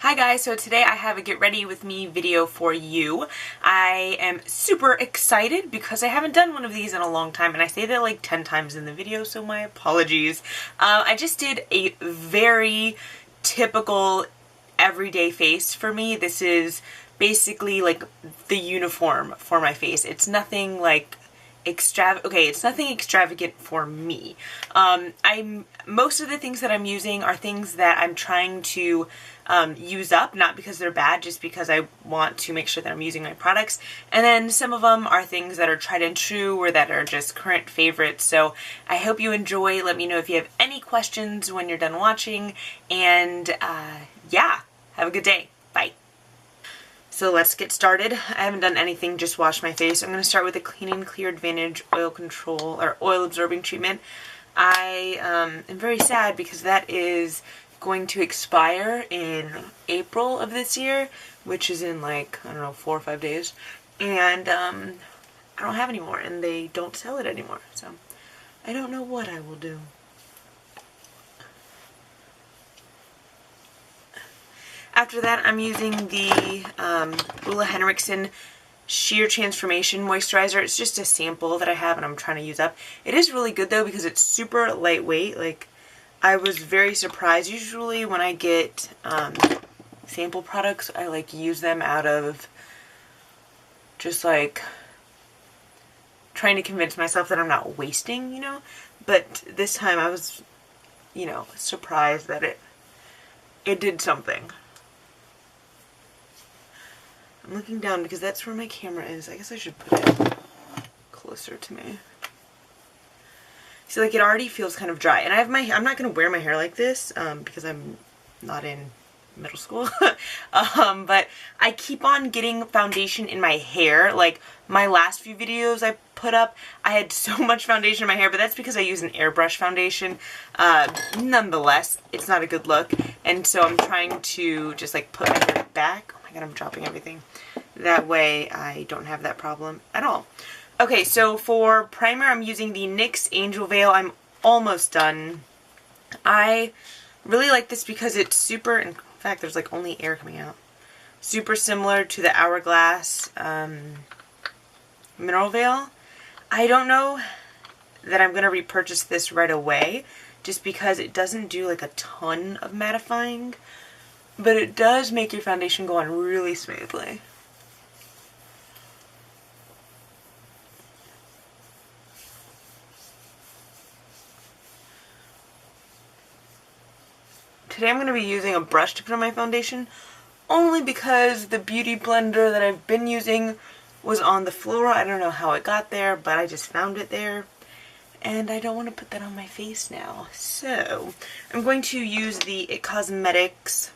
Hi guys, so today I have a get ready with me video for you. I am super excited because I haven't done one of these in a long time, and I say that like 10 times in the video, so my apologies. I just did a very typical everyday face for me. This is basically like the uniform for my face. It's nothing like it's nothing extravagant for me. Most of the things that I'm using are things that I'm trying to use up, not because they're bad, just because I want to make sure that I'm using my products. And then some of them are things that are tried and true or that are just current favorites. So I hope you enjoy. Let me know if you have any questions when you're done watching. And yeah, have a good day. Bye. So let's get started. I haven't done anything, just washed my face. I'm going to start with the Clean and Clear Advantage Oil Control or Oil Absorbing Treatment. I am very sad because that is going to expire in April of this year, which is in like, I don't know, 4 or 5 days. And I don't have any more, and they don't sell it anymore. So I don't know what I will do. After that, I'm using the Ole Henriksen Sheer Transformation Moisturizer. It's just a sample that I have and I'm trying to use up. It is really good though because it's super lightweight. Like, I was very surprised. Usually when I get sample products, I like use them out of just like trying to convince myself that I'm not wasting, you know? But this time I was, you know, surprised that it did something. I'm looking down because that's where my camera is. I guess I should put it closer to me. See, like, it already feels kind of dry. And I'm not going to wear my hair like this because I'm not in middle school. But I keep on getting foundation in my hair. Like, my last few videos I put up, I had so much foundation in my hair, but that's because I use an airbrush foundation. Nonetheless, it's not a good look. And so I'm trying to just, like, put my hair back. Oh my god, I'm dropping everything. That way I don't have that problem at all. Okay, so for primer, I'm using the NYX Angel Veil. I'm almost done. I really like this because it's super, in fact, there's like only air coming out. Super similar to the Hourglass Mineral Veil. I don't know that I'm going to repurchase this right away, just because it doesn't do like a ton of mattifying, but it does make your foundation go on really smoothly. Today I'm going to be using a brush to put on my foundation, only because the beauty blender that I've been using was on the floor. I don't know how it got there, but I just found it there. And I don't want to put that on my face now. So I'm going to use the IT Cosmetics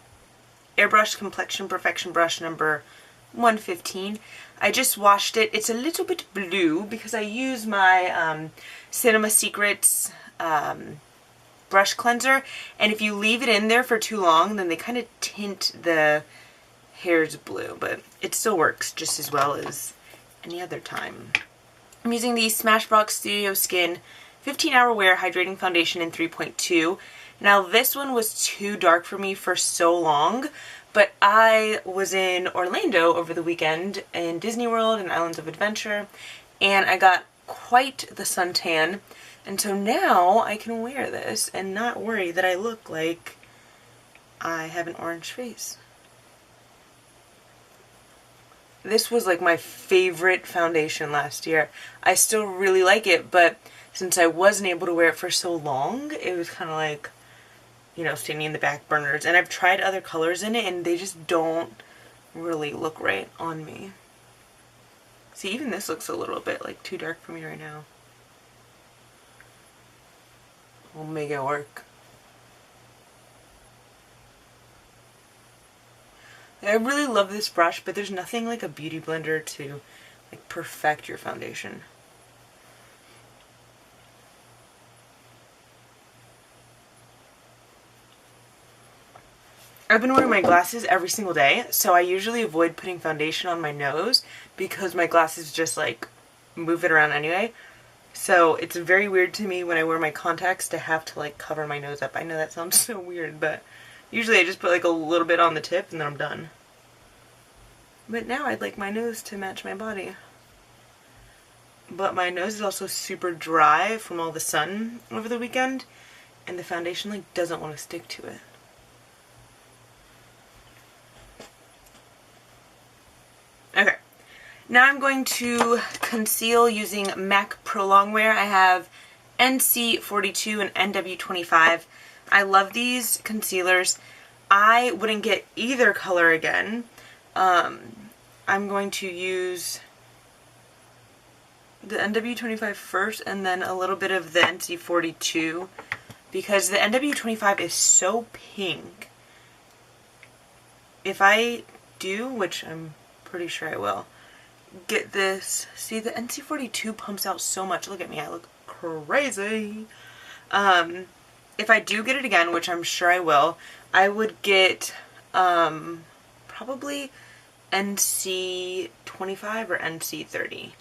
Airbrush Complexion Perfection Brush number 115. I just washed it. It's a little bit blue because I use my Cinema Secrets brush cleanser, and if you leave it in there for too long, then they kind of tint the hairs blue, but it still works just as well as any other time. I'm using the Smashbox Studio Skin 15-Hour Wear Hydrating Foundation in 3.2. Now this one was too dark for me for so long, but I was in Orlando over the weekend in Disney World and Islands of Adventure, and I got quite the suntan. And so now I can wear this and not worry that I look like I have an orange face. This was like my favorite foundation last year. I still really like it, but since I wasn't able to wear it for so long, it was kind of like, you know, standing in the back burners. And I've tried other colors in it and they just don't really look right on me. See, even this looks a little bit like too dark for me right now. We'll make it work. I really love this brush, but there's nothing like a beauty blender to like perfect your foundation. I've been wearing my glasses every single day, so I usually avoid putting foundation on my nose because my glasses just like move it around anyway. So it's very weird to me when I wear my contacts to have to like cover my nose up. I know that sounds so weird, but Usually I just put like a little bit on the tip and then I'm done. But now I'd like my nose to match my body. But my nose is also super dry from all the sun over the weekend, and the foundation like doesn't want to stick to it. Okay, now I'm going to conceal using MAC Pro Longwear. I have NC42 and NW25. I love these concealers. I wouldn't get either color again. I'm going to use the NW25 first and then a little bit of the NC42 because the NW25 is so pink. If I do, which I'm pretty sure I will, get this, see the NC42 pumps out so much. Look at me, I look crazy. If I do get it again, which I'm sure I will, I would get probably NC25 or NC30.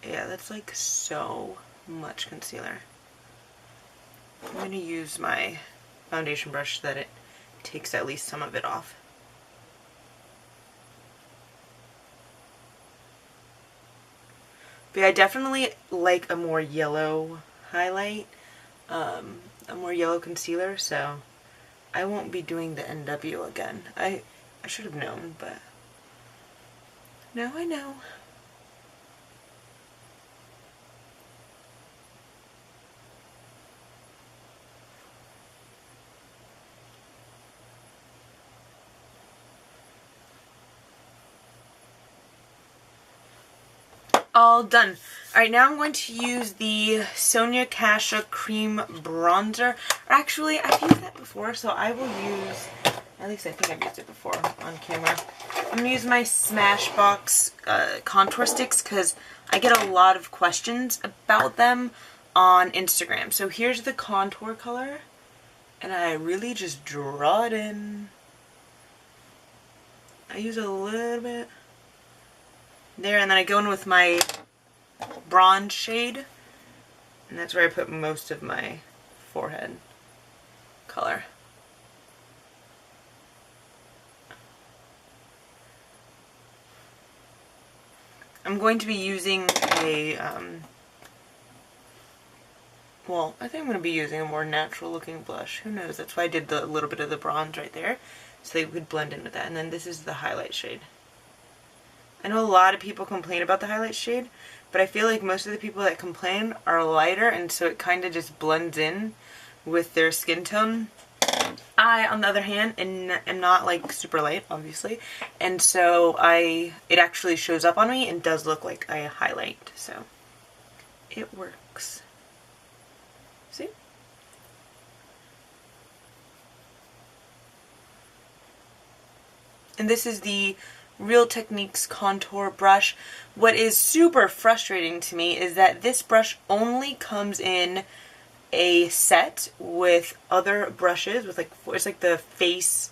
Yeah, that's like so much concealer. I'm going to use my foundation brush so that it takes at least some of it off. But yeah, I definitely like a more yellow highlight, a more yellow concealer, so I won't be doing the NW again. I should have known, but now I know. All done. Alright, now I'm going to use the Sonia Kashia Cream Bronzer. Actually, I've used that before, so I will use, at least I think I've used it before on camera. I'm going to use my Smashbox contour sticks because I get a lot of questions about them on Instagram. So here's the contour color, and I really just draw it in. I use a little bit there, and then I go in with my bronze shade, and that's where I put most of my forehead color. I'm going to be using a, well, I think I'm going to be using a more natural looking blush. Who knows? That's why I did the little bit of the bronze right there, so they would blend in with that. And then this is the highlight shade. I know a lot of people complain about the highlight shade, but I feel like most of the people that complain are lighter, and so it kind of just blends in with their skin tone. I, on the other hand, am not like super light, obviously, and so it actually shows up on me and does look like a highlight, so it works. See? And this is the Real Techniques contour brush. What is super frustrating to me is that this brush only comes in a set with other brushes, with like, it's like the face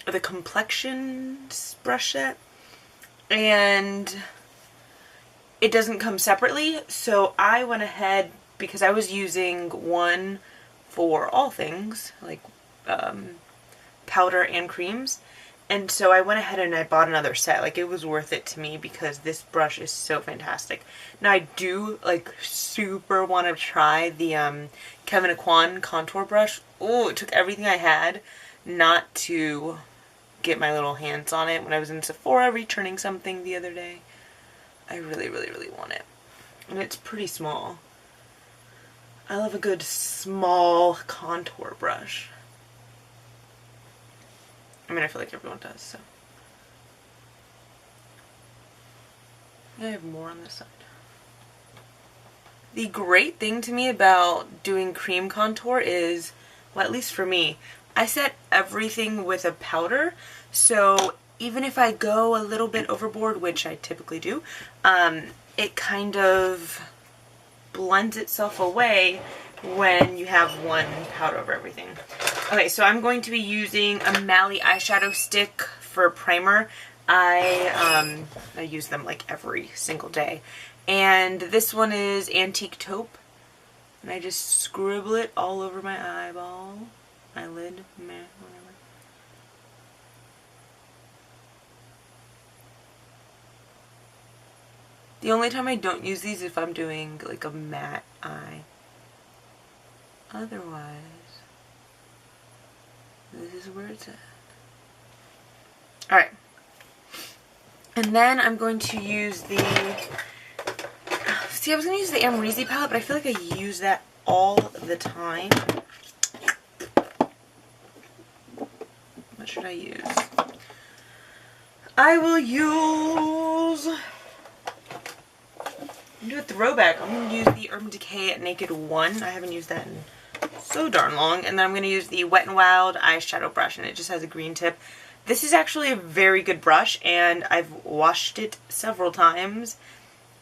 or the complexion brush set, and it doesn't come separately. So I went ahead, because I was using one for all things, like powder and creams. And so I went ahead and I bought another set. Like, it was worth it to me because this brush is so fantastic. Now, I do, like, super want to try the Kevyn Aucoin contour brush. Oh, it took everything I had not to get my little hands on it when I was in Sephora returning something the other day. I really, really, really want it. And it's pretty small. I love a good small contour brush. I mean, I feel like everyone does, so. I have more on this side. The great thing to me about doing cream contour is, well, at least for me, I set everything with a powder, so even if I go a little bit overboard, which I typically do, it kind of blends itself away when you have one powder over everything. Okay, so I'm going to be using a Mally eyeshadow stick for primer. I use them like every single day. And this one is Antique Taupe. And I just scribble it all over my eyeball, eyelid, whatever. The only time I don't use these is if I'm doing like a matte eye. Otherwise, this is where it's at. Alright. And then I'm going to use the... See, I was going to use the Amrezy palette, but I feel like I use that all the time. What should I use? I will use... I'm going to do a throwback. I'm going to use the Urban Decay Naked 1. I haven't used that in so darn long. And then I'm going to use the Wet n Wild eyeshadow brush, and it just has a green tip. This is actually a very good brush, and I've washed it several times,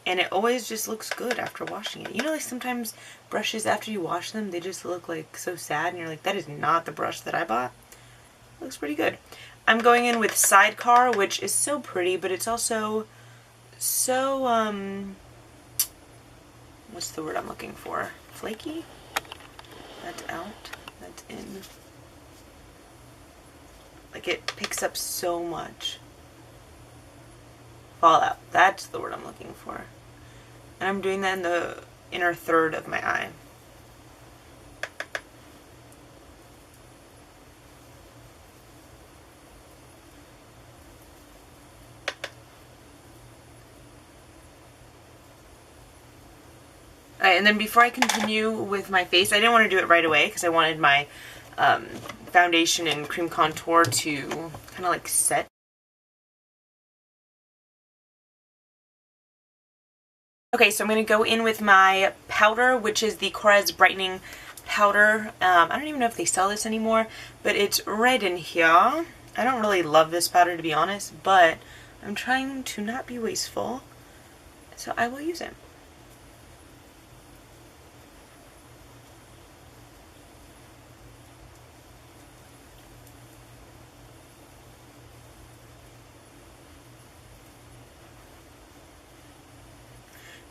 and it always just looks good after washing it. You know, like sometimes brushes, after you wash them, they just look like so sad, and you're like, that is not the brush that I bought. It looks pretty good. I'm going in with Sidecar, which is so pretty, but it's also so, what's the word I'm looking for? Flaky? That's out. That's in. Like, it picks up so much. Fallout. That's the word I'm looking for. And I'm doing that in the inner third of my eye. Alright, and then before I continue with my face, I didn't want to do it right away because I wanted my foundation and cream contour to kind of like set. Okay, so I'm going to go in with my powder, which is the Korres Brightening Powder. I don't even know if they sell this anymore, but it's red in here. I don't really love this powder, to be honest, but I'm trying to not be wasteful, so I will use it.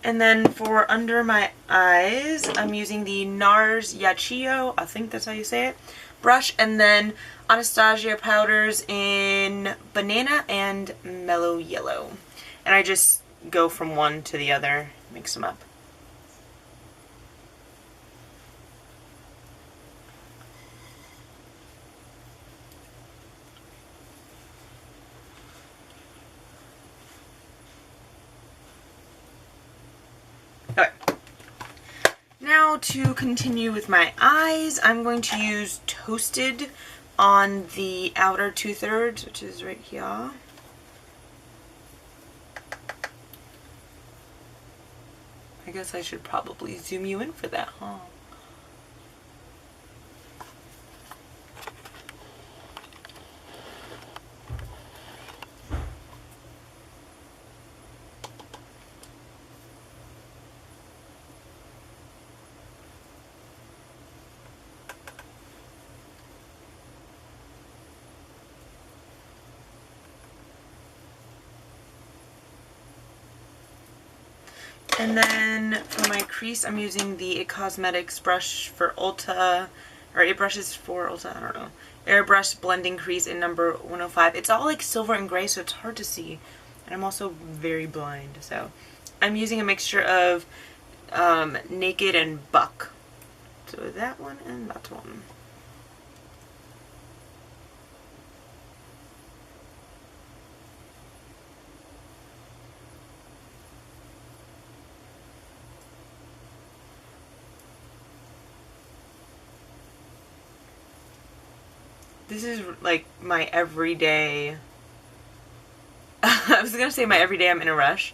And then for under my eyes, I'm using the NARS Yachio, I think that's how you say it, brush, and then Anastasia powders in Banana and Mellow Yellow. And I just go from one to the other, mix them up. Okay. Now to continue with my eyes, I'm going to use Toasted on the outer 2/3, which is right here. I guess I should probably zoom you in for that, huh? And then for my crease, I'm using the It Cosmetics brush for Ulta, or it brushes for Ulta, I don't know. Airbrush Blending Crease in number 105. It's all like silver and gray, so it's hard to see. And I'm also very blind, so I'm using a mixture of Naked and Buck. So that one and that one. This is like my everyday, I was gonna say my everyday I'm in a rush.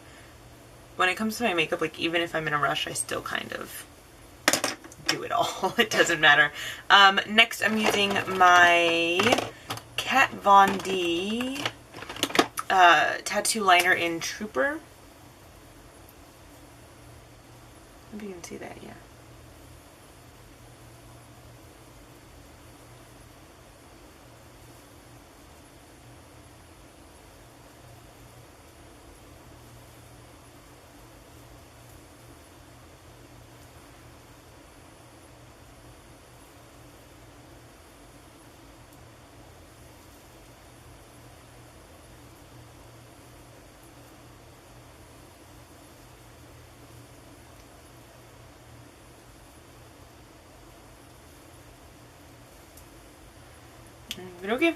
When it comes to my makeup, like even if I'm in a rush, I still kind of do it all. It doesn't matter. Next I'm using my Kat Von D tattoo liner in Trooper. I hope you can see that, yeah. Okay.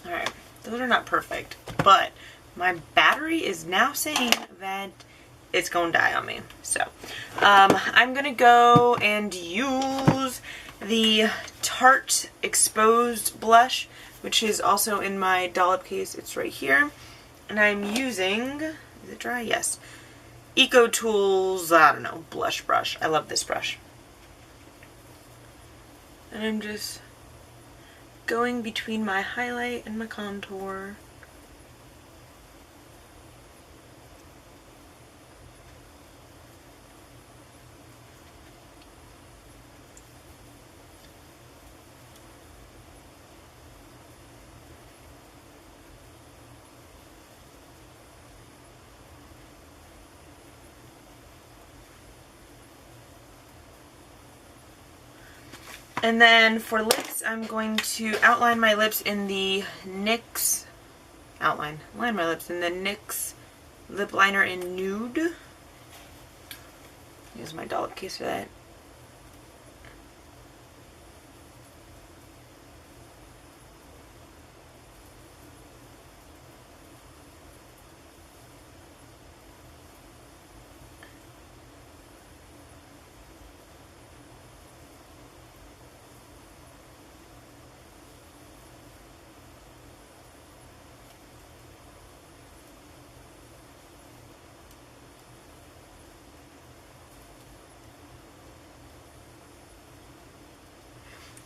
Alright, those are not perfect, but my battery is now saying that it's gonna die on me. So, I'm gonna go and use the Tarte Exposed Blush, which is also in my dollop case. It's right here. And I'm using, is it dry? Yes. Eco Tools, I don't know, blush brush. I love this brush. And I'm just going between my highlight and my contour. And then for lips, I'm going to outline my lips in the NYX, line my lips in the NYX lip liner in Nude. Use my dollop case for that.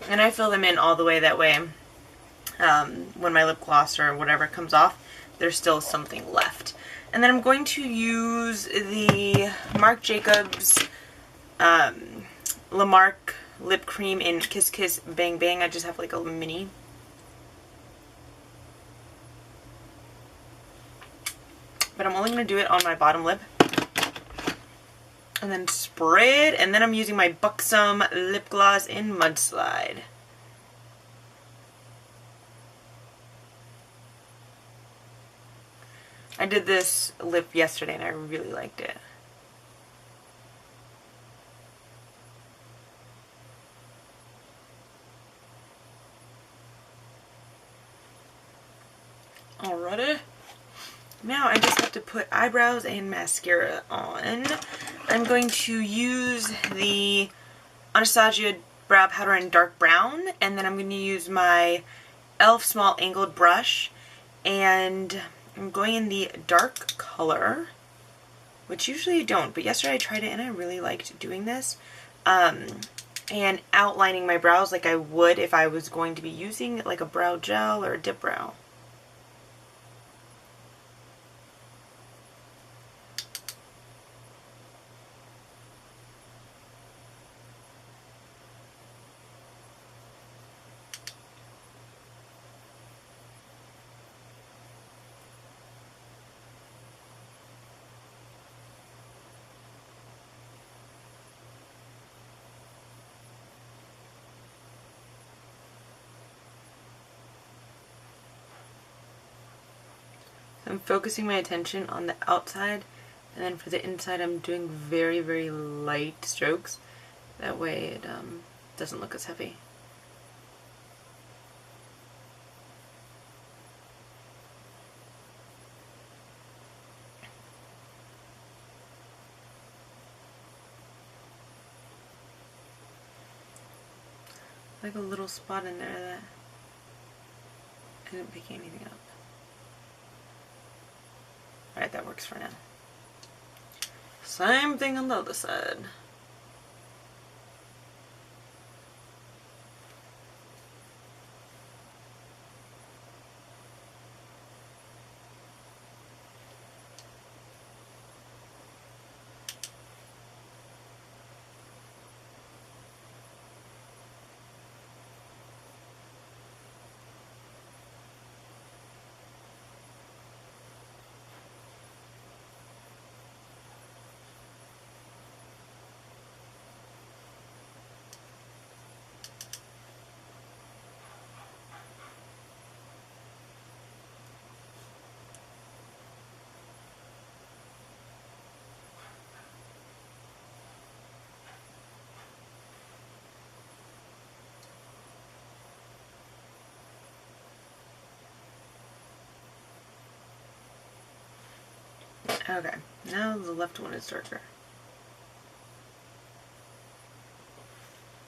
And I fill them in all the way that way. When my lip gloss or whatever comes off, there's still something left. And then I'm going to use the Marc Jacobs Lamarque lip cream in Kiss Kiss Bang Bang. I just have like a mini. But I'm only going to do it on my bottom lip. And then spread, and then I'm using my Buxom lip gloss in Mudslide. I did this lip yesterday and I really liked it. Alrighty. Now I just have to put eyebrows and mascara on. I'm going to use the Anastasia Brow Powder in Dark Brown, and then I'm going to use my e.l.f. Small Angled Brush, and I'm going in the dark color, which usually I don't, but yesterday I tried it and I really liked doing this, and outlining my brows like I would if I was going to be using like a brow gel or a dip brow. I'm focusing my attention on the outside, and then for the inside I'm doing very, very light strokes. That way it doesn't look as heavy. Like a little spot in there that isn't picking anything up. Alright, that works for now. Same thing on the other side. Okay, now the left one is darker.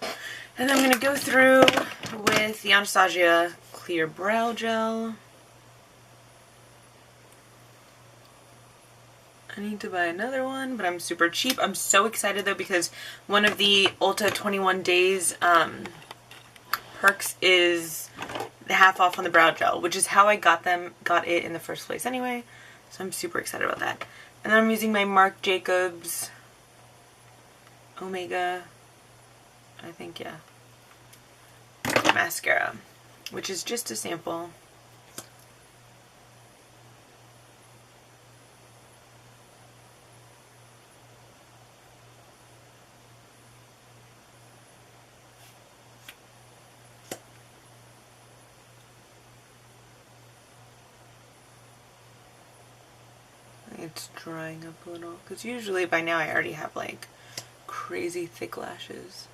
And then I'm going to go through with the Anastasia Clear Brow Gel. I need to buy another one, but I'm super cheap. I'm so excited though because one of the Ulta 21 Days perks is the half off on the brow gel, which is how I got it in the first place anyway. So I'm super excited about that. And then I'm using my Marc Jacobs Omega, I think, yeah, mascara, which is just a sample. It's drying up a little, because usually by now I already have like crazy thick lashes.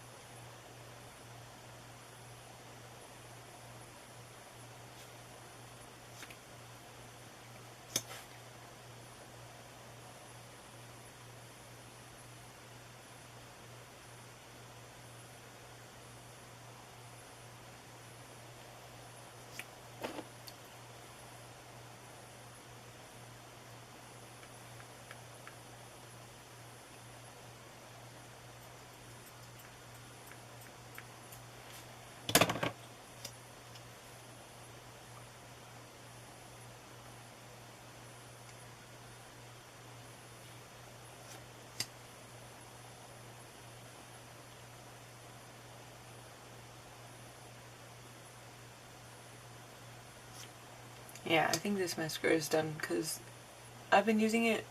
Yeah, I think this mascara is done because I've been using it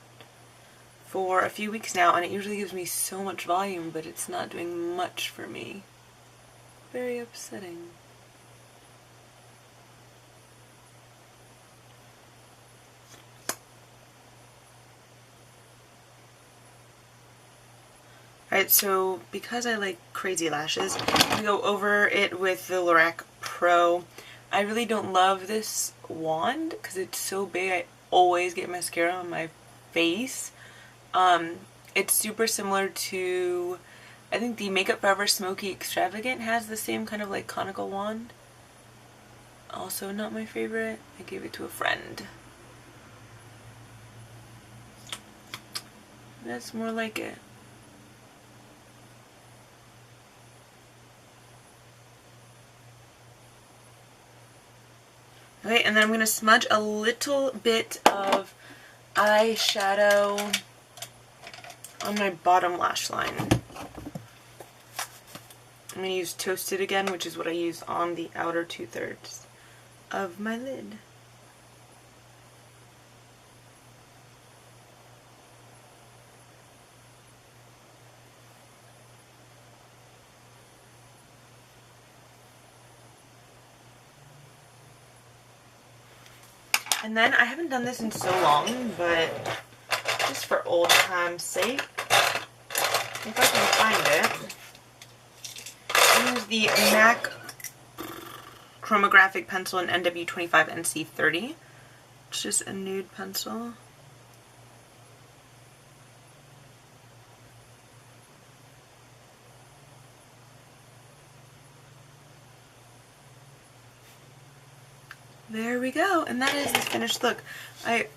for a few weeks now and it usually gives me so much volume, but it's not doing much for me. Very upsetting. Alright, so because I like crazy lashes, I go over it with the Lorac Pro. I really don't love this wand because it's so big. I always get mascara on my face. It's super similar to, I think the Makeup Forever Smoky Extravagant has the same kind of like conical wand. Also not my favorite. I gave it to a friend. That's more like it. Okay, and then I'm going to smudge a little bit of eyeshadow on my bottom lash line. I'm going to use Toasted again, which is what I use on the outer 2/3 of my lid. And then, I haven't done this in so long, but just for old time's sake, if I can find it, use the MAC Chromographic Pencil in NW25 NC30. It's just a nude pencil. There we go, and that is the finished look. I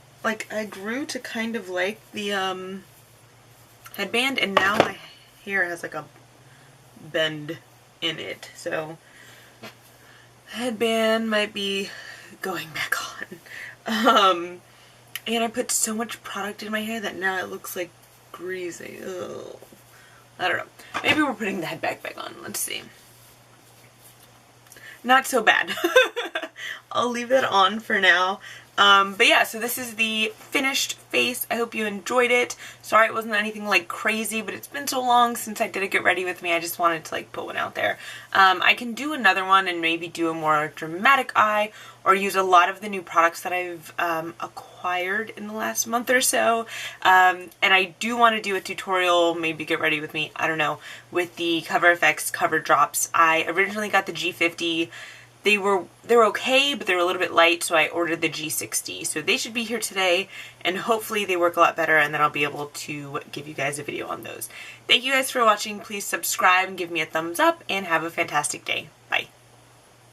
grew to kind of like the headband, and now my hair has like a bend in it, so headband might be going back on. And I put so much product in my hair that now it looks like greasy. Ugh. I don't know. Maybe we're putting the head back on. Let's see. Not so bad. I'll leave it on for now. But yeah, so this is the finished face. I hope you enjoyed it. Sorry it wasn't anything like crazy, but it's been so long since I did a Get Ready With Me. I just wanted to like put one out there. I can do another one and maybe do a more dramatic eye or use a lot of the new products that I've acquired in the last month or so. And I do want to do a tutorial, maybe Get Ready With Me, I don't know, with the Cover FX cover drops. I originally got the G50 they're okay, but they're a little bit light, so I ordered the G60. So they should be here today, and hopefully they work a lot better, and then I'll be able to give you guys a video on those. Thank you guys for watching. Please subscribe and give me a thumbs up, and have a fantastic day.